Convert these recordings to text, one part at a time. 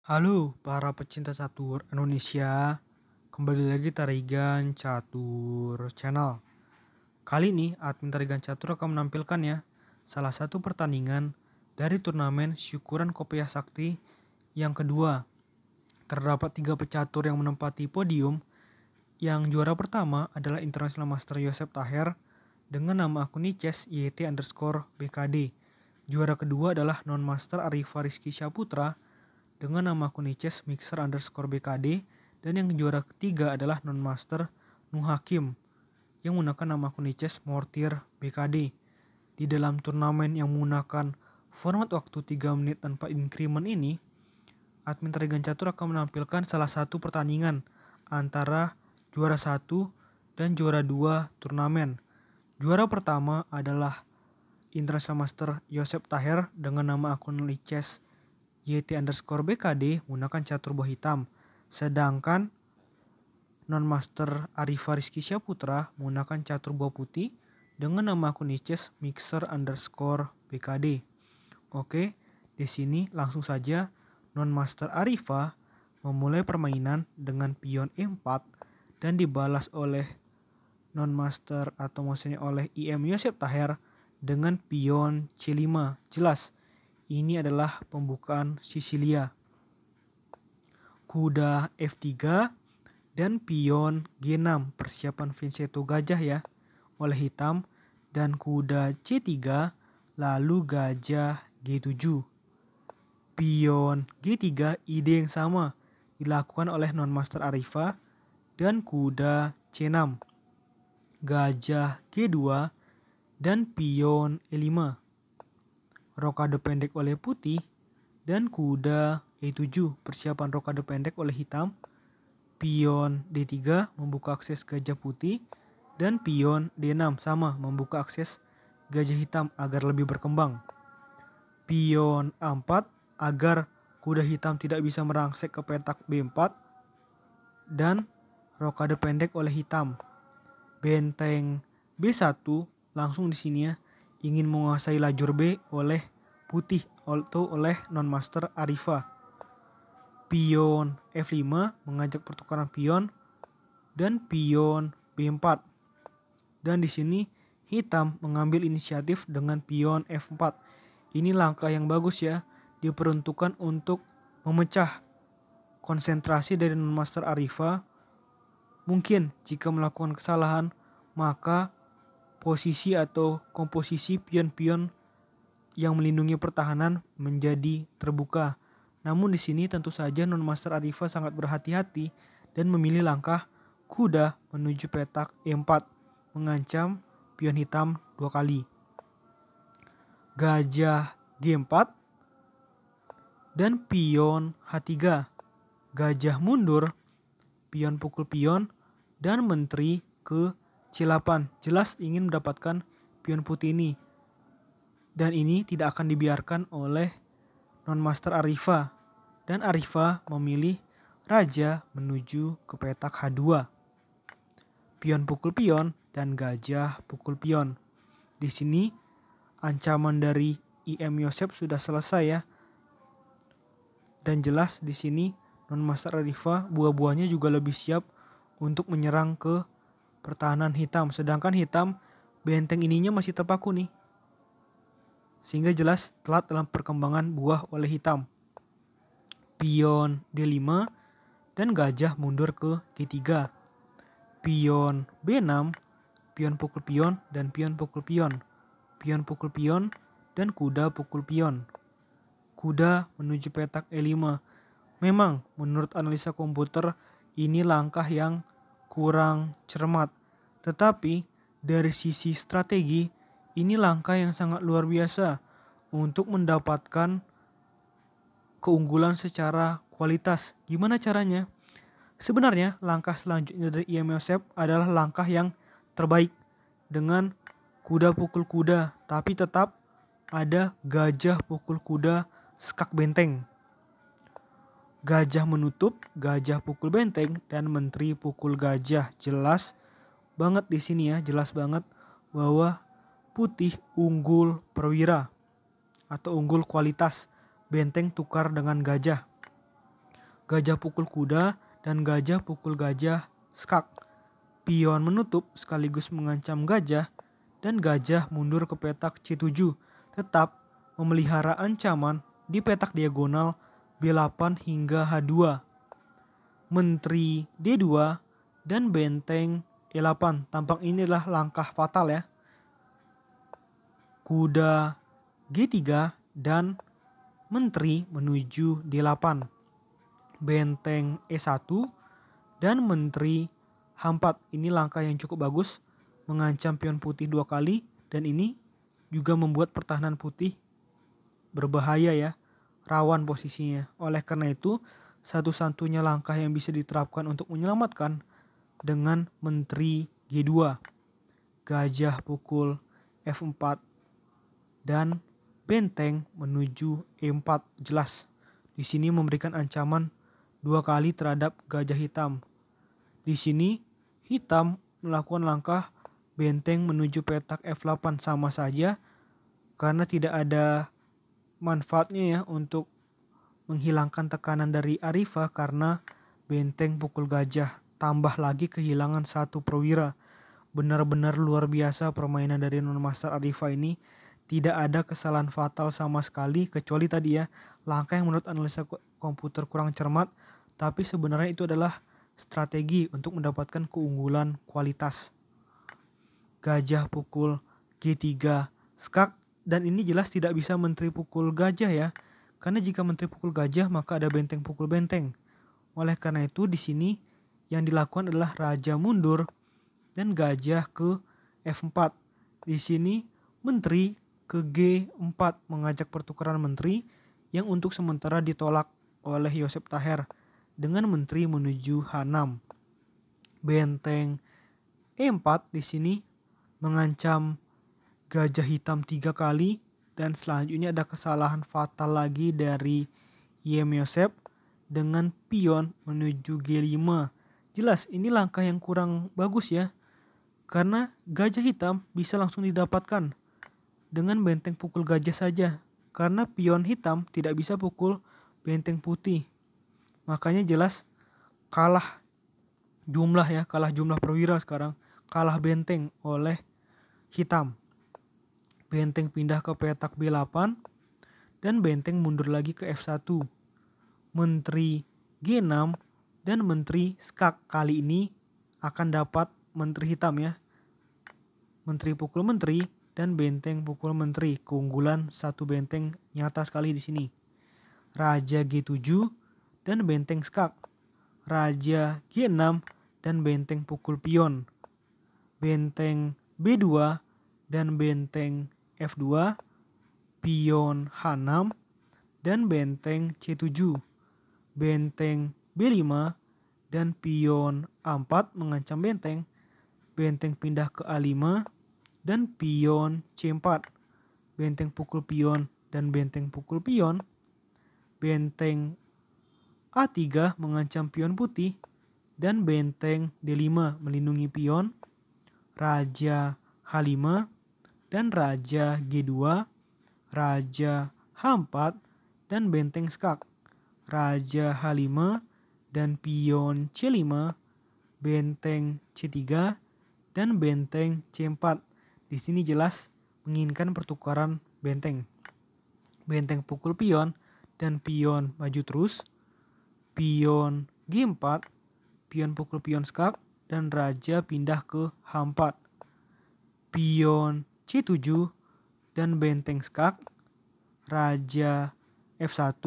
Halo para pecinta catur Indonesia, kembali lagi Tarigan Catur Channel. Kali ini admin Tarigan Catur akan menampilkan ya salah satu pertandingan dari turnamen Syukuran Kopiah Sakti yang kedua. Terdapat 3 pecatur yang menempati podium. Yang juara pertama adalah International Master Yosep Taher dengan nama akun Niches YT_BKD. Juara kedua adalah Non-Master Arifa Rizky Syaputra dengan nama akun Niches Mixer_BKD, dan yang juara ketiga adalah Non-Master Nuh Hakim yang menggunakan nama akun Niches Mortir BKD. Di dalam turnamen yang menggunakan format waktu 3 menit tanpa increment ini, admin Tarigan Catur akan menampilkan salah satu pertandingan antara juara 1 dan juara 2 turnamen. Juara pertama adalah International Master Yosep Taher dengan nama akun Niches YT_BKD menggunakan catur buah hitam. Sedangkan Non-Master Arifa Rizky Syaputra menggunakan catur buah putih dengan nama akun Niches Mixer_BKD. Oke, di sini langsung saja Non-Master Arifa memulai permainan dengan pion E4 dan dibalas oleh Non-Master atau maksudnya oleh IM Yosep Taher dengan pion C5. Jelas ini adalah pembukaan Sisilia. Kuda F3 dan pion G6 persiapan Vincenzo gajah ya oleh hitam, dan kuda C3 lalu gajah G7. Pion G3 ide yang sama dilakukan oleh Non-Master Arifa dan kuda C6. Gajah G2 dan pion E5. Rokade pendek oleh putih dan kuda E7 persiapan rokade pendek oleh hitam. Pion D3 membuka akses gajah putih dan pion D6 sama membuka akses gajah hitam agar lebih berkembang. Pion A4 agar kuda hitam tidak bisa merangsek ke petak B4 dan rokade pendek oleh hitam. Benteng B1 langsung di sini ya ingin menguasai lajur B oleh putih atau oleh Non-Master Arifa. Pion F5 mengajak pertukaran pion dan pion B4. Dan di sini hitam mengambil inisiatif dengan pion F4. Ini langkah yang bagus ya, diperuntukkan untuk memecah konsentrasi dari Non-Master Arifa. Mungkin jika melakukan kesalahan, maka posisi atau komposisi pion-pion yang melindungi pertahanan menjadi terbuka. Namun di sini tentu saja Non-Master Arifa sangat berhati-hati dan memilih langkah kuda menuju petak E4, mengancam pion hitam 2 kali. Gajah G4 dan pion H3. Gajah mundur, pion pukul pion, dan menteri ke C8. Jelas ingin mendapatkan pion putih ini. Dan ini tidak akan dibiarkan oleh Non-Master Arifa. Dan Arifa memilih raja menuju ke petak H2. Pion pukul pion dan gajah pukul pion. Di sini ancaman dari IM Yosep sudah selesai ya. Dan jelas di sini Non-Master Arifa buah-buahnya juga lebih siap untuk menyerang ke pertahanan hitam. Sedangkan hitam benteng ininya masih terpaku nih. Sehingga jelas telat dalam perkembangan buah oleh hitam. Pion D5 dan gajah mundur ke G3. Pion B6, pion pukul pion dan pion pukul pion. Pion pukul pion dan kuda pukul pion. Kuda menuju petak E5. Memang menurut analisa komputer ini langkah yang kurang cermat. Tetapi dari sisi strategi ini langkah yang sangat luar biasa untuk mendapatkan keunggulan secara kualitas. Gimana caranya? Sebenarnya langkah selanjutnya dari IM Yosep adalah langkah yang terbaik dengan kuda pukul kuda, tapi tetap ada gajah pukul kuda skak benteng. Gajah menutup, gajah pukul benteng, dan menteri pukul gajah. Jelas banget di sini ya, jelas banget bahwa putih unggul perwira atau unggul kualitas, benteng tukar dengan gajah. gajah pukul kuda, dan gajah pukul gajah skak. Pion menutup sekaligus mengancam gajah, dan gajah mundur ke petak C7, tetap memelihara ancaman di petak diagonal B8 hingga H2. Menteri D2 dan benteng E8. Tampak inilah langkah fatal ya. Kuda G3 dan menteri menuju D8. Benteng E1 dan menteri H4. Ini langkah yang cukup bagus, mengancam pion putih 2 kali, dan ini juga membuat pertahanan putih berbahaya ya, rawan posisinya. Oleh karena itu, satu-satunya langkah yang bisa diterapkan untuk menyelamatkan dengan menteri G2. Gajah pukul F4 dan benteng menuju E4 jelas. Di sini memberikan ancaman 2 kali terhadap gajah hitam. Di sini hitam melakukan langkah benteng menuju petak F8 sama saja karena tidak ada manfaatnya ya untuk menghilangkan tekanan dari Arifa karena benteng pukul gajah. Tambah lagi kehilangan 1 perwira. Benar-benar luar biasa permainan dari Non-Master Arifa ini. Tidak ada kesalahan fatal sama sekali kecuali tadi ya, langkah yang menurut analisa komputer kurang cermat, tapi sebenarnya itu adalah strategi untuk mendapatkan keunggulan kualitas. Gajah pukul G3 skak, dan ini jelas tidak bisa menteri pukul gajah ya. Karena jika menteri pukul gajah maka ada benteng pukul benteng. Oleh karena itu di sini yang dilakukan adalah raja mundur dan gajah ke F4. Di sini menteri ke G4 mengajak pertukaran menteri yang untuk sementara ditolak oleh Yosef Taher dengan menteri menuju H6. Benteng E4 di sini mengancam gajah hitam 3 kali, dan selanjutnya ada kesalahan fatal lagi dari Yosef dengan pion menuju G5. Jelas ini langkah yang kurang bagus ya, karena gajah hitam bisa langsung didapatkan dengan benteng pukul gajah saja, karena pion hitam tidak bisa pukul benteng putih. Makanya jelas kalah jumlah ya, kalah jumlah perwira sekarang, kalah benteng oleh hitam. Benteng pindah ke petak B8 dan benteng mundur lagi ke F1. Menteri G6 dan menteri skak kali ini akan dapat menteri hitam ya. Menteri pukul menteri dan benteng pukul menteri. Keunggulan 1 benteng nyata sekali di sini. Raja G7 dan benteng skak. Raja G6 dan benteng pukul pion. Benteng B2 dan benteng F2. Pion H6 dan benteng C7. Benteng B5 dan pion A4 mengancam benteng. Benteng pindah ke A5 dan pion C4. Benteng pukul pion dan benteng pukul pion. Benteng A3 mengancam pion putih dan benteng D5 melindungi pion. Raja H5 dan raja G2. Raja H4 dan benteng skak. Raja H5 dan pion C5. Benteng C3 dan benteng C4. Di sini jelas menginginkan pertukaran benteng. Benteng pukul pion dan pion maju terus. Pion G4, pion pukul pion skak, dan raja pindah ke H4. Pion C7 dan benteng skak. Raja F1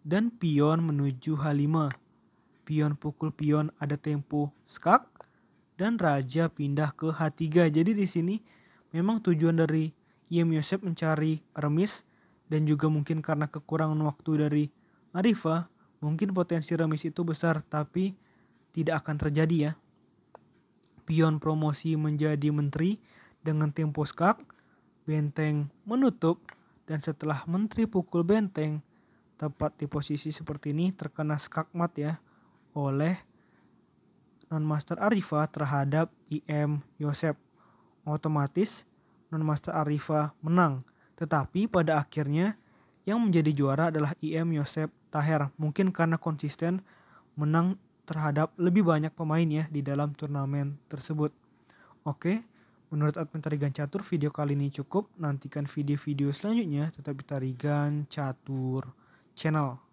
dan pion menuju H5. Pion pukul pion ada tempo skak dan raja pindah ke H3. Jadi di sini memang tujuan dari Yosef mencari remis, dan juga mungkin karena kekurangan waktu dari Arifa, mungkin potensi remis itu besar tapi tidak akan terjadi ya. Pion promosi menjadi menteri dengan tempo skak, benteng menutup, dan setelah menteri pukul benteng tepat di posisi seperti ini terkena skakmat ya oleh Non-Master Arifa terhadap Yosef. Otomatis Non-Master Arifa menang. Tetapi pada akhirnya yang menjadi juara adalah Yosef Taher. Mungkin karena konsisten menang terhadap lebih banyak pemain ya di dalam turnamen tersebut. Oke, menurut admin Tarigan Catur video kali ini cukup. Nantikan video-video selanjutnya tetap di Tarigan Catur Channel.